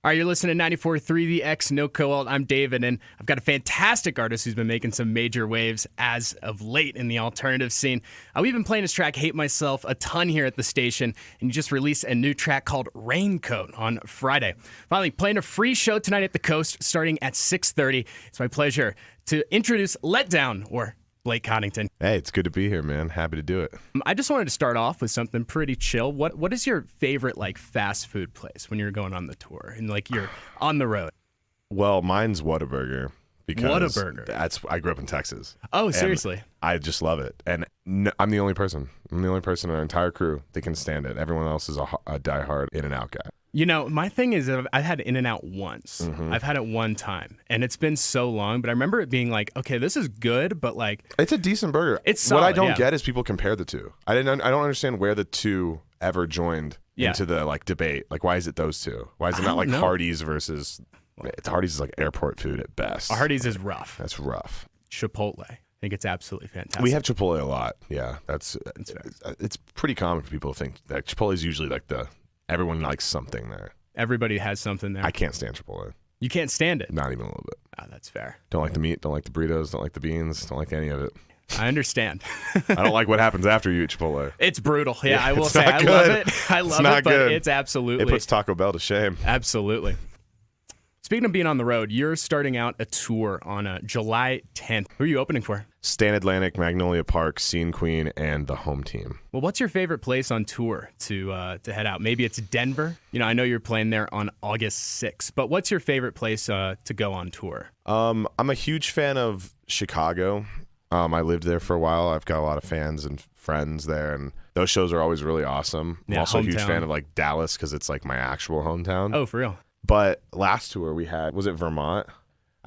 All right, you're listening to 94.3 The X, No Co-Alt. I'm David, and I've got a fantastic artist who's been making some major waves as of late in the alternative scene. We've been playing his track, Hate Myself, a ton here at the station, and he just released a new track called Raincoat on Friday. Finally, playing a free show tonight at the Coast starting at 6:30. It's my pleasure to introduce Letdown, or Blake Coddington. Hey, it's good to be here, man. Happy to do it. I just wanted to start off with something pretty chill. What is your favorite fast food place when you're going on the tour and you're on the road? Well, mine's Whataburger because Whataburger. I grew up in Texas. Oh, seriously? I just love it, and I'm the only person. I'm the only person in our entire crew that can stand it. Everyone else is a diehard In-N-Out guy. You know, my thing is I've had In-N-Out once. Mm-hmm. I've had it one time, and it's been so long, but I remember it being okay, this is good, but it's a decent burger. It's solid, what I don't get is people compare the two. I don't understand where the two ever joined into the debate. Why is it those two? Why is it not Hardee's versus Hardee's is airport food at best. Hardee's is rough. That's rough. Chipotle. I think it's absolutely fantastic. We have Chipotle a lot. Yeah, it's pretty common for people to think that Chipotle is usually everyone likes something there. Everybody has something there. I can't stand Chipotle. You can't stand it? Not even a little bit. Oh, that's fair. Don't like the meat, don't like the burritos, don't like the beans, don't like any of it. I understand. I don't like what happens after you eat Chipotle. It's brutal. Yeah, I will say. I love it. I love it, but it's absolutely. It puts Taco Bell to shame. Absolutely. Speaking of being on the road, you're starting out a tour on July 10th. Who are you opening for? Stand Atlantic, Magnolia Park, Scene Queen, and the home team. Well, what's your favorite place on tour to head out? Maybe it's Denver. You know, I know you're playing there on August 6th, but what's your favorite place to go on tour? I'm a huge fan of Chicago. I lived there for a while. I've got a lot of fans and friends there, and those shows are always really awesome. I'm also a huge fan of Dallas because it's my actual hometown. Oh, for real? But last tour we had, was it Vermont?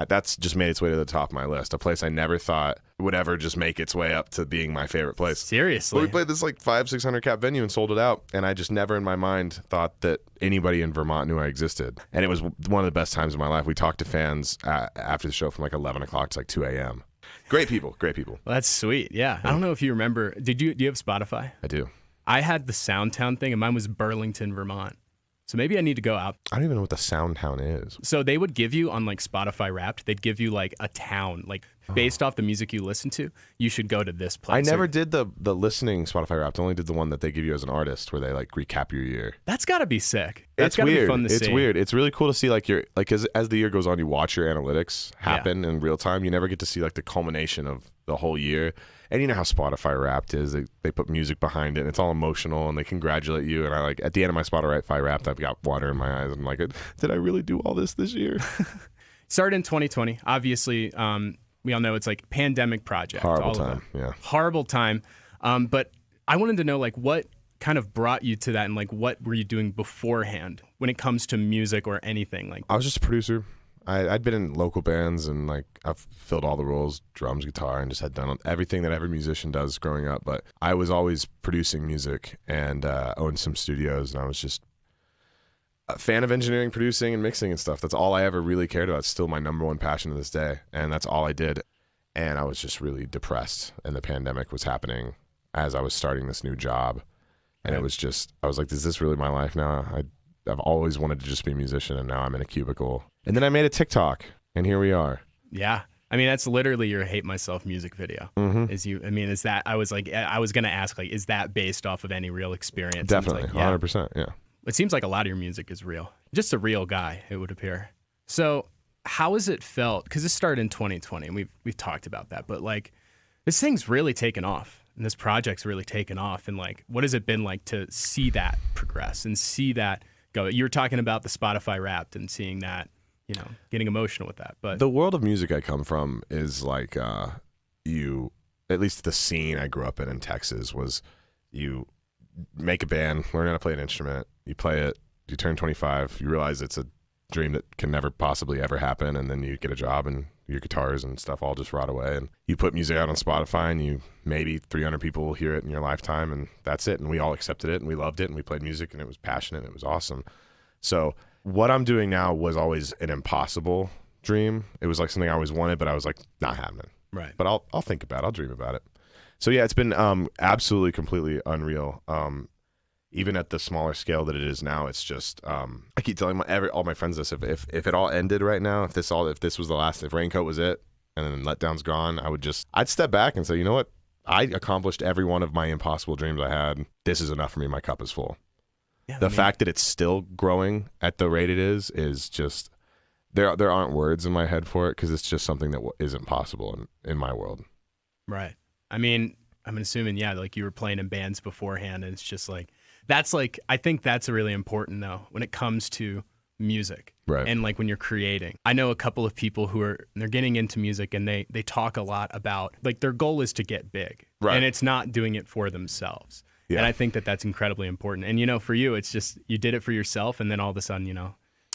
That's just made its way to the top of my list. A place I never thought would ever just make its way up to being my favorite place. Seriously? Well, we played this 500-600 cap venue and sold it out. And I just never in my mind thought that anybody in Vermont knew I existed. And it was one of the best times of my life. We talked to fans after the show from 11 o'clock to 2 a.m. Great people. Well, that's sweet. Yeah. I don't know if you remember. Do you have Spotify? I do. I had the Soundtown thing, and mine was Burlington, Vermont. So maybe I need to go out. I don't even know what the Soundtown is. So they would give you on Spotify Wrapped, they'd give you a town, based off the music you listen to, you should go to this place. I never did the listening Spotify Wrapped. I only did the one that they give you as an artist where they recap your year. That's got to be sick. That's got to be fun to see. It's weird. It's really cool to see your as the year goes on, you watch your analytics happen in real time. You never get to see the culmination of the whole year. And you know how Spotify Wrapped is. They put music behind it, and it's all emotional, and they congratulate you. And I at the end of my Spotify Wrapped, I've got water in my eyes. I'm like, did I really do all this year? Started in 2020. Obviously, we all know it's pandemic project. Horrible time, yeah. Horrible time. But I wanted to know, what kind of brought you to that, and, what were you doing beforehand when it comes to music or anything? I was just a producer. I'd been in local bands, and I've filled all the roles, drums, guitar, and just had done everything that every musician does growing up. But I was always producing music and owned some studios, and I was just a fan of engineering, producing, and mixing and stuff. That's all I ever really cared about. It's still my number one passion to this day, and that's all I did. And I was just really depressed, and the pandemic was happening as I was starting this new job. And it was just, I was like, is this really my life now? I've always wanted to just be a musician, and now I'm in a cubicle. And then I made a TikTok, and here we are. Yeah. I mean, that's literally your Hate Myself music video. Mm-hmm. Is that, I was going to ask, is that based off of any real experience? Definitely, 100%, yeah. It seems like a lot of your music is real. Just a real guy, it would appear. So how has it felt? Because this started in 2020, and we've talked about that, but this thing's really taken off, and this project's really taken off, and what has it been like to see that progress and see that go? You were talking about the Spotify Wrapped and seeing that, getting emotional with that. But the world of music I come from is at least the scene I grew up in Texas was you make a band, learn how to play an instrument, you play it, you turn 25, you realize it's a dream that can never possibly ever happen, and then you get a job and your guitars and stuff all just rot away, and you put music out on Spotify, and maybe 300 people will hear it in your lifetime, and that's it. And we all accepted it, and we loved it, and we played music, and it was passionate, and it was awesome. So what I'm doing now was always an impossible dream. It was something I always wanted, but I was not happening. Right. But I'll think about it. I'll dream about it. So yeah, it's been absolutely completely unreal. even at the smaller scale that it is now, it's just I keep telling all my friends this: if it all ended right now, if this was the last, if Raincoat was it, and then Letdown's gone, I'd step back and say, you know what? I accomplished every one of my impossible dreams I had. This is enough for me. My cup is full. Yeah, the fact that it's still growing at the rate it is just there aren't words in my head for it, because it's just something that isn't possible in my world. Right. I mean, I'm assuming, yeah, like you were playing in bands beforehand, and it's just like, I think that's really important though when it comes to music. Right. And like when you're creating. I know a couple of people they're getting into music, and they talk a lot about like their goal is to get big. Right. And it's not doing it for themselves. Yeah. And I think that's incredibly important. And for you, it's just you did it for yourself, and then all of a sudden,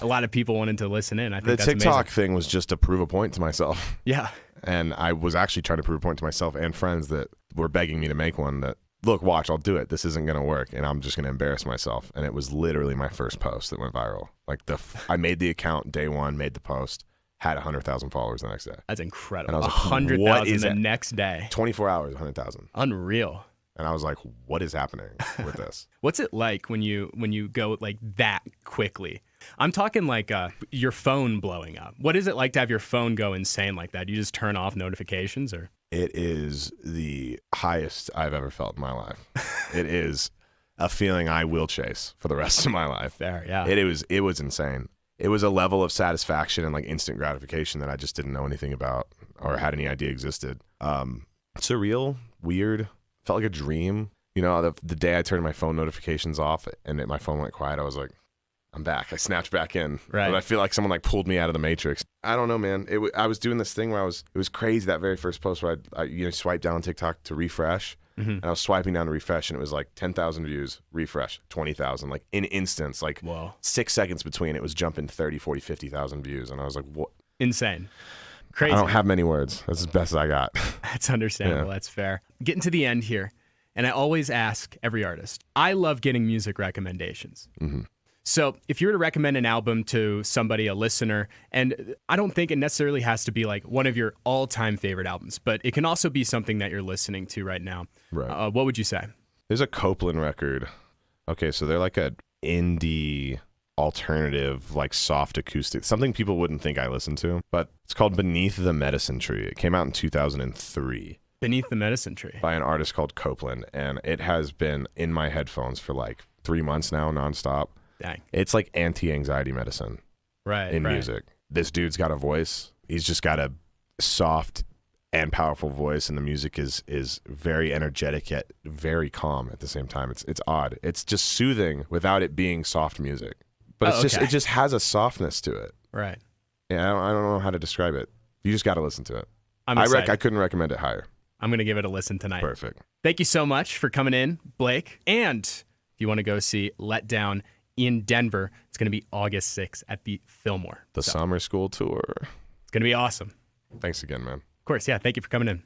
a lot of people wanted to listen in. I think the that's TikTok amazing. thing was just to prove a point to myself. Yeah. And I was actually trying to prove a point to myself and friends that were begging me to make one, that, look, watch, I'll do it. This isn't going to work, and I'm just going to embarrass myself. And it was literally my first post that went viral. Like I made the account day one, made the post, had 100,000 followers the next day. That's incredible. And I was like, 100,000 the next day. 24 hours, 100,000. Unreal. And I was like, what is happening with this? What's it like when you go like that quickly? I'm talking like your phone blowing up. What is it like to have your phone go insane like that? Do you just turn off notifications, or? It is the highest I've ever felt in my life. It is a feeling I will chase for the rest of my life. Fair, yeah. It was insane. It was a level of satisfaction and like instant gratification that I just didn't know anything about or had any idea existed. Surreal, weird, felt like a dream. The day I turned my phone notifications off and my phone went quiet, I was like, I'm back. I snapped back in. Right. But I feel like someone like pulled me out of the matrix. I don't know, man. I was doing this thing where it was crazy, that very first post where I swipe down TikTok to refresh. Mm-hmm. And I was swiping down to refresh, and it was like 10,000 views, refresh, 20,000, like in instance, like Whoa. 6 seconds between, it was jumping 30, 40, 50,000 views. And I was like, what? Insane. Crazy. I don't have many words. That's as best as I got. That's understandable. Yeah. That's fair. Getting to the end here, and I always ask every artist, I love getting music recommendations. Mm-hmm. So if you were to recommend an album to somebody, a listener, and I don't think it necessarily has to be like one of your all-time favorite albums, but it can also be something that you're listening to right now. Right. What would you say? There's a Copeland record. Okay, so they're like a indie alternative, like soft acoustic, something people wouldn't think I listen to, but it's called Beneath the Medicine Tree. It came out in 2003. Beneath the Medicine Tree. By an artist called Copeland, and it has been in my headphones for like 3 months now, nonstop. Dang. It's like anti-anxiety medicine in music. This dude's got a voice. He's just got a soft and powerful voice, and the music is very energetic yet very calm at the same time. It's odd. It's just soothing without it being soft music. But it just has a softness to it. Right. Yeah, I don't know how to describe it. You just got to listen to it. I couldn't recommend it higher. I'm going to give it a listen tonight. Perfect. Thank you so much for coming in, Blake. And if you want to go see Letdown in Denver, it's going to be August 6th at the Fillmore. The summer school tour. It's going to be awesome. Thanks again, man. Of course, yeah. Thank you for coming in.